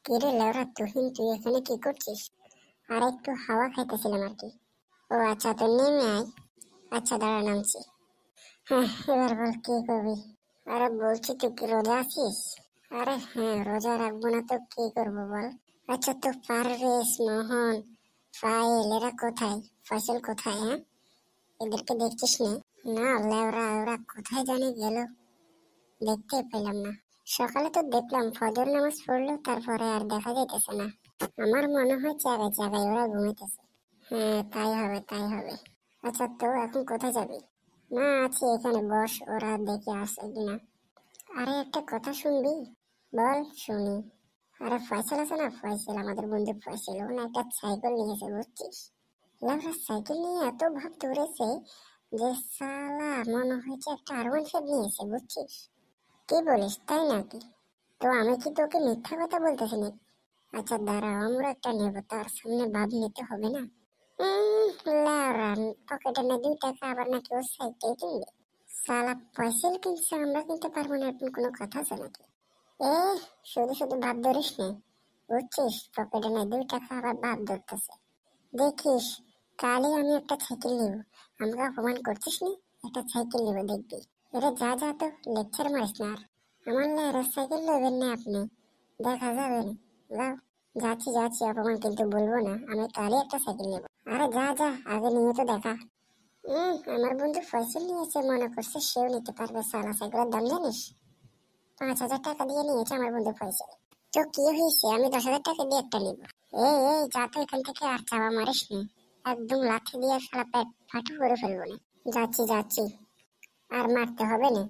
কিরে লেওরা তুহিন, তুই এখানে কি করছিস? আর একটু হাওয়া খাইতেছিলাম আর কি। ও আচ্ছা, তো নেমে আয়। আচ্ছা দাঁড়া, নামছি। হ্যাঁ, এবার বল কি করবি? আরে বলছি, তুই কি রোজা আছিস? আরে হ্যাঁ, রোজা রাখবো না তো কি করবো বল। আচ্ছা, তো পারভেজ, মোহন, ফাইল এরা কোথায়? ফয়সল কোথায়? হ্যাঁ, এদেরকে দেখছিস না? না লেওরা, ওরা কোথায় জানি গেল, দেখতে পেলাম না। সকালে তো দেখলাম ফজর নামাজ পড়লো, তারপরে আর দেখা যাইতেছে না। আমার মনে হয় জায়গায় জায়গায় ওরা ঘুমাইতেছে। হ্যাঁ, তাই হবে তাই হবে। আচ্ছা, তো এখন কোথায় যাবি? না, আছি এখানে, বস, ওরা দেখে আসে কিনা। আরে একটা কথা শুনবি? বল, শুনি। আরে ফয়সাল আছে না, ফয়সাল, আমাদের বন্ধু ফয়সাল, ও না একটা সাইকেল নিয়েছে বুঝছিস। লাউরা সাইকেল নিয়ে এত ভাব ধরেছে যে সালা মনে হয়েছে একটা R15 নিয়েছে বুঝছিস। কি বলিস, তাই নাকি? তো আমি কি তোকে মিথ্যা কথা বলতেছি নাকি? আচ্ছা দাঁড়াও, আমরা একটা নেবো, তার সামনে ভাব নিতে হবে না। লাউরা, পকেটে না 2 টাকা, আবার নাকি ও সাইকেল কিনবে? সালা পয়সা কিনছে, আমরা কিনতে পারবো না, এরকম কোনো কথা আছে নাকি? এ, শুধু শুধু ভাব ধরিস না, বুঝছিস, পকেটে না 2 টাকা, আবার ভাব ধরতেছে। দেখিস, কালই আমি একটা সাইকেল নিব। আমাকে অপমান করছিস না? একটা সাইকেল নিব, দেখবি। এরে যা যা, তো লেকচার মারিস না আর। আমার লেয়ারের সাইকেল নেবেন না আপনি? দেখা যাবে না। যাও। যাচ্ছি যাচ্ছি, অপমান কিন্তু বলবো না, আমি কালই একটা সাইকেল নেব। আরে যা যা, আগে নিয়ে তো দেখা। আমার বন্ধু ফয়সল নিয়েছে, মনে করছে সেও নিতে পারবে। সালা সাইকেলের দাম জানিস? 5,000 টাকা দিয়ে নিয়েছে আমার বন্ধু ফয়সল। তো কি হয়েছে, আমি 10,000 টাকা দিয়ে একটা নিব। এই যা তো এখান থেকে, আর চাওয়া মারিস না। একদম লাঠি দিয়ে সারা পেট ফাটু করে ফেলবো না। যাচ্ছি যাচ্ছি, আর মারতে হবে না,